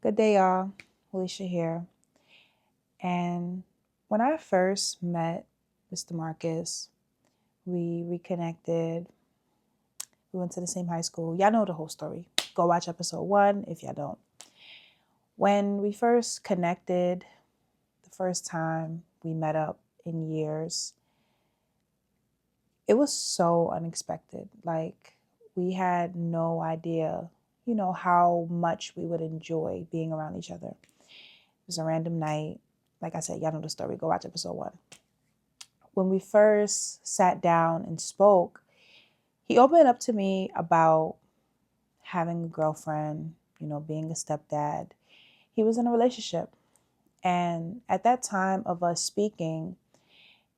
Good day, y'all. Willicia here. And when I first met Mr. Marcus, we reconnected. We went to the same high school. Y'all know the whole story. Go watch episode 1 if y'all don't. When we first connected, the first time we met up in years, it was so unexpected. Like, we had no idea, how much we would enjoy being around each other. It was a random night. Like I said, y'all know the story. Go watch episode 1. When we first sat down and spoke, he opened up to me about having a girlfriend, being a stepdad. He was in a relationship. And at that time of us speaking,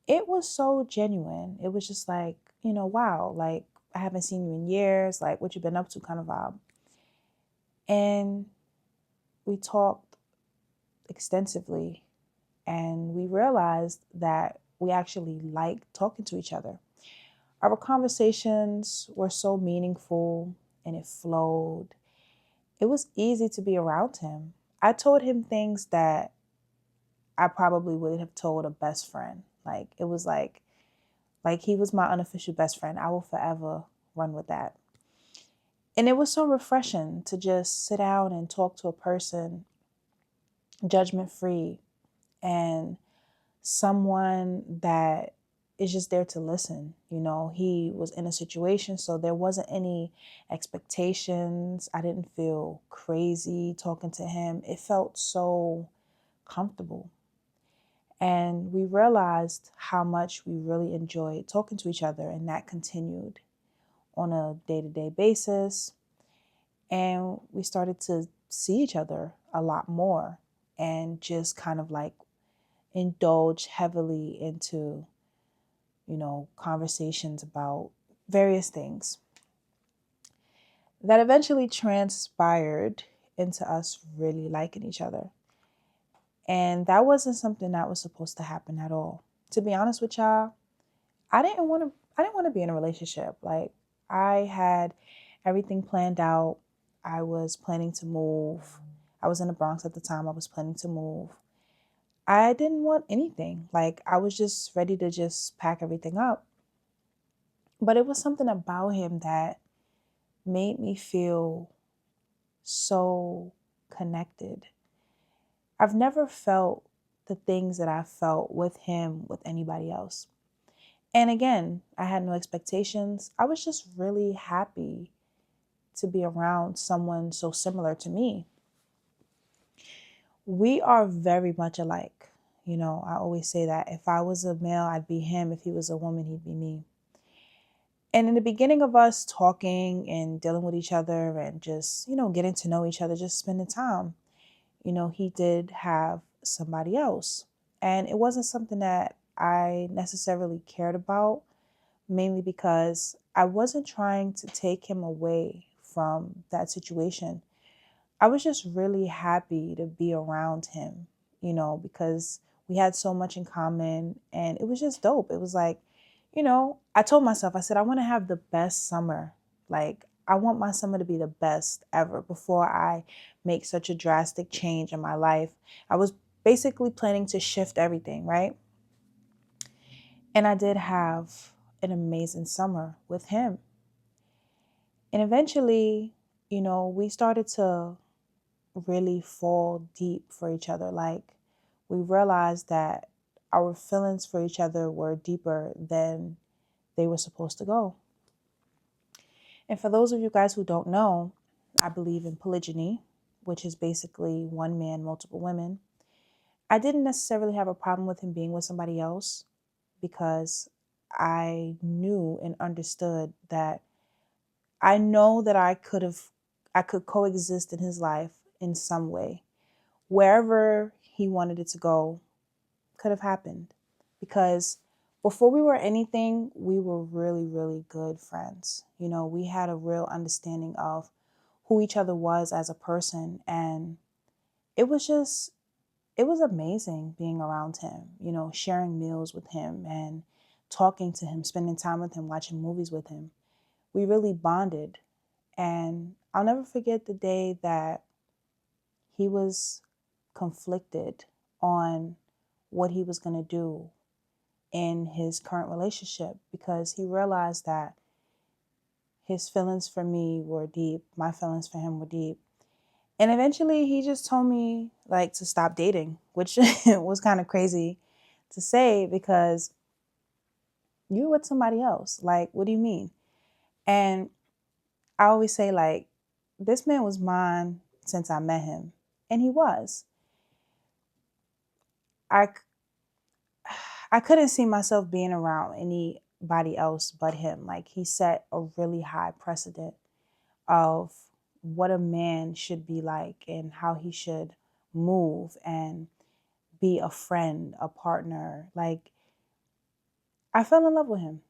it was so genuine. It was just like, wow, like I haven't seen you in years, like what you been up to kind of vibe. And we talked extensively and we realized that we actually liked talking to each other. Our conversations were so meaningful and it flowed. It was easy to be around him. I told him things that I probably would have told a best friend. Like it was like he was my unofficial best friend. I will forever run with that. And it was so refreshing to just sit down and talk to a person judgment free and someone that is just there to listen. He was in a situation, so there wasn't any expectations. I didn't feel crazy talking to him. It felt so comfortable. And we realized how much we really enjoyed talking to each other, and that continued on a day-to-day basis. And we started to see each other a lot more and just kind of like indulge heavily into, conversations about various things. That eventually transpired into us really liking each other. And that wasn't something that was supposed to happen at all. To be honest with y'all, I didn't want to be in a relationship. Like I had everything planned out. I was planning to move. I was in the Bronx at the time. I was planning to move. I didn't want anything. Like I was just ready to just pack everything up. But it was something about him that made me feel so connected. I've never felt the things that I felt with him with anybody else. And again, I had no expectations. I was just really happy to be around someone so similar to me. We are very much alike. I always say that if I was a male, I'd be him. If he was a woman, he'd be me. And in the beginning of us talking and dealing with each other and just, getting to know each other, just spending time, he did have somebody else. And it wasn't something that I necessarily cared about, mainly because I wasn't trying to take him away from that situation. I was just really happy to be around him, because we had so much in common and it was just dope. It was like, I told myself, I said, I want to have the best summer. Like, I want my summer to be the best ever before I make such a drastic change in my life. I was basically planning to shift everything, right? And I did have an amazing summer with him. And eventually, we started to really fall deep for each other. Like we realized that our feelings for each other were deeper than they were supposed to go. And for those of you guys who don't know, I believe in polygyny, which is basically one man, multiple women. I didn't necessarily have a problem with him being with somebody else because I knew and understood that I know that I could coexist in his life in some way. Wherever he wanted it to go could have happened because before we were anything, we were really, really good friends. We had a real understanding of who each other was as a person. And it was just, it was amazing being around him, sharing meals with him and talking to him, spending time with him, watching movies with him. We really bonded. And I'll never forget the day that he was conflicted on what he was going to do in his current relationship, because he realized that his feelings for me were deep, my feelings for him were deep. And eventually he just told me like to stop dating, which was kind of crazy to say, because you're with somebody else. Like, what do you mean? And I always say, like, this man was mine since I met him. And he was. I couldn't see myself being around anybody else but him. Like, he set a really high precedent of what a man should be like and how he should move and be a friend, a partner. Like, I fell in love with him.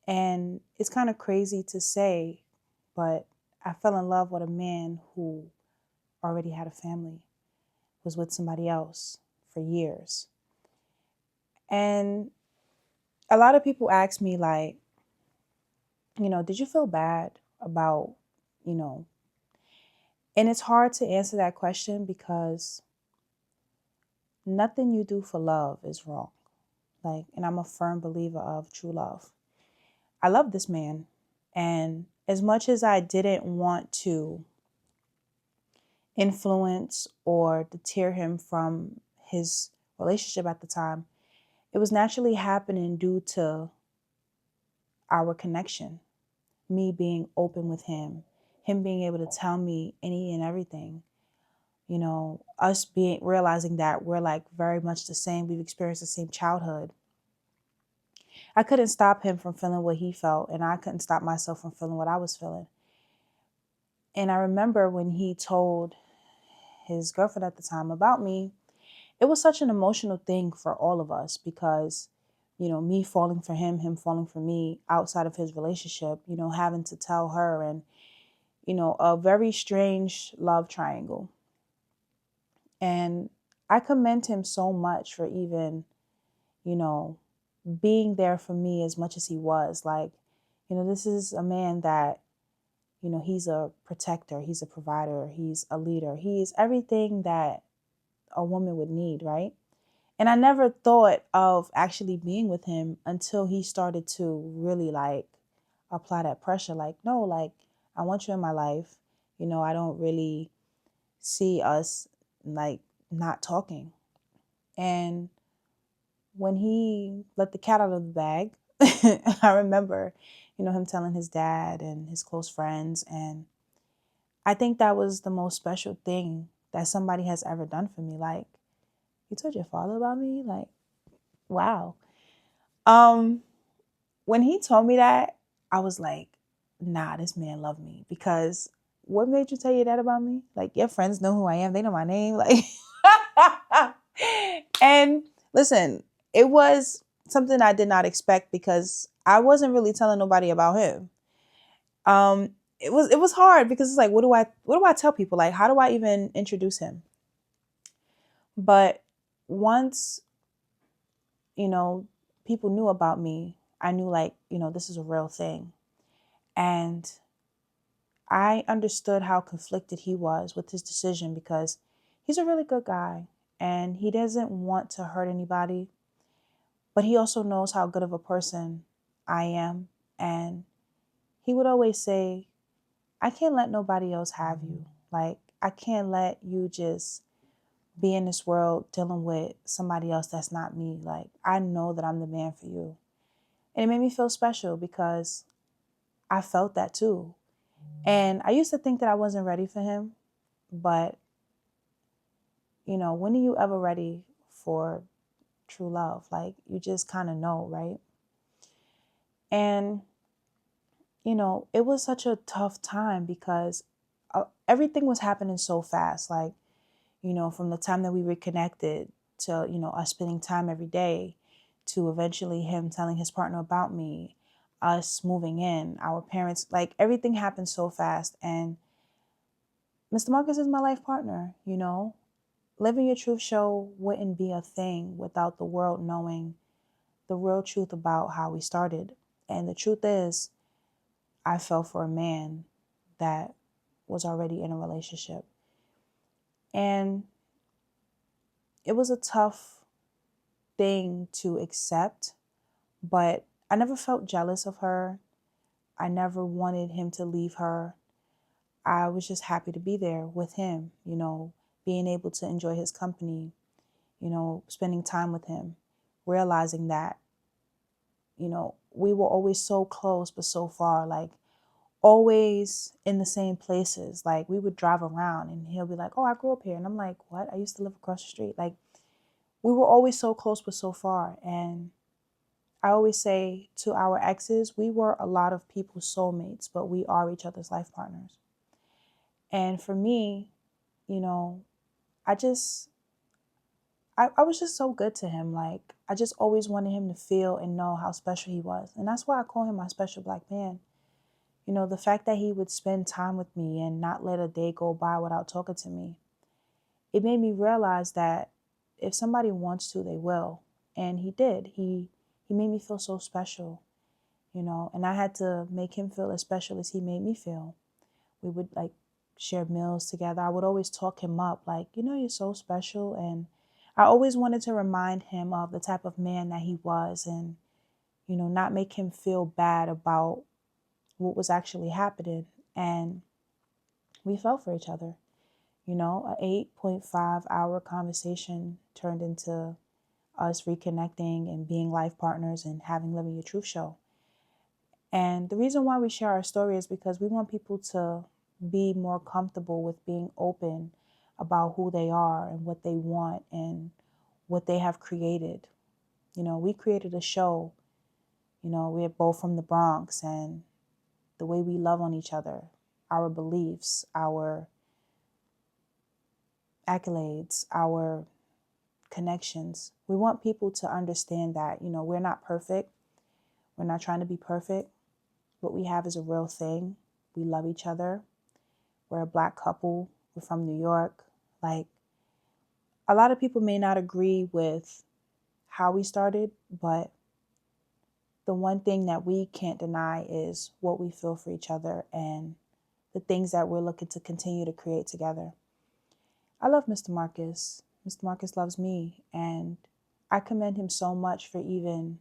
And it's kind of crazy to say, but I fell in love with a man who already had a family, was with somebody else for years. And a lot of people ask me, like, did you feel bad about, you know, and it's hard to answer that question, because nothing you do for love is wrong. Like, and I'm a firm believer of true love. I love this man. And as much as I didn't want to influence or deter him from his relationship at the time, it was naturally happening due to our connection, me being open with him being able to tell me any and everything, us realizing that we're like very much the same. We've experienced the same childhood. I couldn't stop him from feeling what he felt, and I couldn't stop myself from feeling what I was feeling. And I remember when he told his girlfriend at the time about me, it was such an emotional thing for all of us, because, me falling for him falling for me outside of his relationship, having to tell her, and, a very strange love triangle. And I commend him so much for even, being there for me as much as he was. Like, this is a man that, he's a protector, he's a provider, he's a leader, he's everything that a woman would need, right? And I never thought of actually being with him until he started to really like apply that pressure. Like, no, like, I want you in my life. I don't really see us like not talking. And when he let the cat out of the bag, I remember, him telling his dad and his close friends. And I think that was the most special thing that somebody has ever done for me. Like, you told your father about me? Like, wow. When he told me that, I was like, nah, this man loved me. Because what made you tell your dad about me? Like, your friends know who I am. They know my name. Like, and listen, it was something I did not expect, because I wasn't really telling nobody about him. It was hard, because it's like, what do I tell people? Like, how do I even introduce him? But once, people knew about me, I knew, like, this is a real thing. And I understood how conflicted he was with his decision, because he's a really good guy and he doesn't want to hurt anybody. But he also knows how good of a person I am. And he would always say, I can't let nobody else have you. Like, I can't let you just be in this world dealing with somebody else that's not me. Like, I know that I'm the man for you. And it made me feel special, because I felt that too. And I used to think that I wasn't ready for him. But, when are you ever ready for true love? Like, you just kind of know, right? And, it was such a tough time, because everything was happening so fast. Like, from the time that we reconnected to, us spending time every day, to eventually him telling his partner about me, us moving in, our parents, like, everything happened so fast. And Mr. Marcus is my life partner. Living Your Truth show wouldn't be a thing without the world knowing the real truth about how we started. And the truth is, I fell for a man that was already in a relationship. And it was a tough thing to accept, but I never felt jealous of her. I never wanted him to leave her. I was just happy to be there with him, being able to enjoy his company, spending time with him, realizing that, we were always so close, but so far, like always in the same places. Like we would drive around and he'll be like, "Oh, I grew up here." And I'm like, "What? I used to live across the street." Like we were always so close, but so far. And I always say to our exes, we were a lot of people's soulmates, but we are each other's life partners. And for me, I just, I was just so good to him. Like, I just always wanted him to feel and know how special he was. And that's why I call him my special black man. The fact that he would spend time with me and not let a day go by without talking to me, it made me realize that if somebody wants to, they will. And he did. He made me feel so special, and I had to make him feel as special as he made me feel. We would like share meals together. I would always talk him up, like, you're so special. And I always wanted to remind him of the type of man that he was and, not make him feel bad about what was actually happening. And we fell for each other. An 8.5-hour conversation turned into us reconnecting and being life partners and having Living Your Truth show. And the reason why we share our story is because we want people to be more comfortable with being open about who they are and what they want and what they have created. We created a show, we're both from the Bronx, and the way we love on each other, our beliefs, our accolades, our connections. We want people to understand that, we're not perfect. We're not trying to be perfect. What we have is a real thing. We love each other. We're a black couple. We're from New York. Like, a lot of people may not agree with how we started, but the one thing that we can't deny is what we feel for each other and the things that we're looking to continue to create together. I love Mr. Marcus. Mr. Marcus loves me, and I commend him so much for even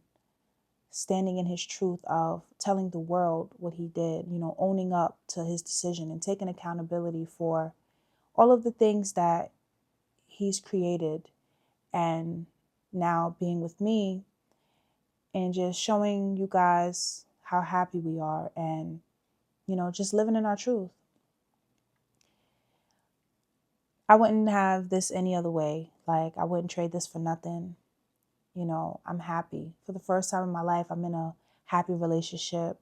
standing in his truth of telling the world what he did, owning up to his decision and taking accountability for all of the things that he's created, and now being with me and just showing you guys how happy we are and, just living in our truth. I wouldn't have this any other way. Like, I wouldn't trade this for nothing. I'm happy. For the first time in my life, I'm in a happy relationship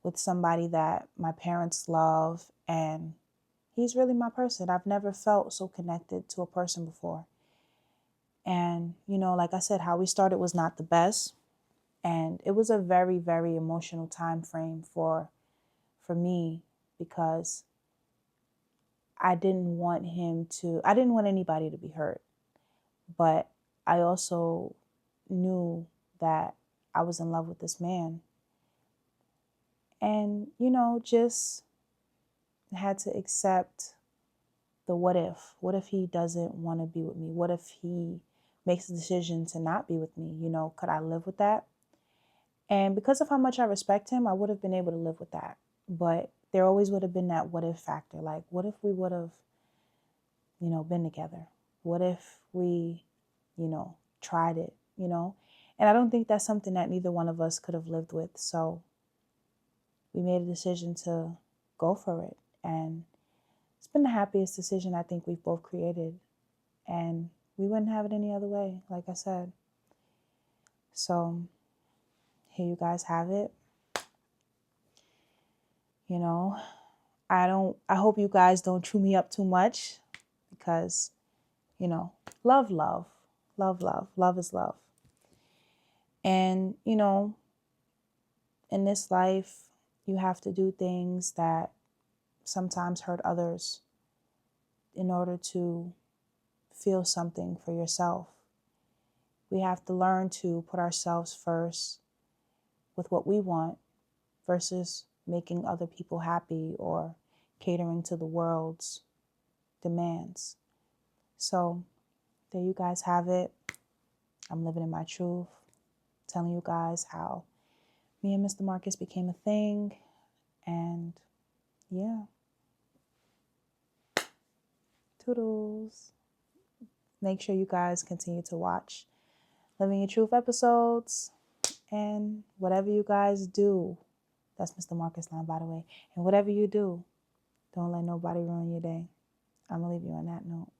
with somebody that my parents love, and he's really my person. I've never felt so connected to a person before. And, like I said, how we started was not the best. And it was a very, very emotional time frame for me, because I didn't want anybody to be hurt. But I also knew that I was in love with this man. And, just had to accept the what if. What if he doesn't want to be with me? What if he makes the decision to not be with me? Could I live with that? And because of how much I respect him, I would have been able to live with that. But there always would have been that what if factor. Like, what if we would have, been together? What if we, tried it, And I don't think that's something that neither one of us could have lived with. So we made a decision to go for it. And it's been the happiest decision I think we've both created. And we wouldn't have it any other way, like I said. So here you guys have it. I hope you guys don't chew me up too much, because, love is love. And, in this life, you have to do things that sometimes hurt others in order to feel something for yourself. We have to learn to put ourselves first with what we want versus making other people happy or catering to the world's demands. So there you guys have it. I'm living in my truth, telling you guys how me and Mr. Marcus became a thing. And yeah, toodles. Make sure you guys continue to watch Living Your Truth episodes. And whatever you guys do, that's Mr. Marcus line, by the way. And whatever you do, don't let nobody ruin your day. I'm going to leave you on that note.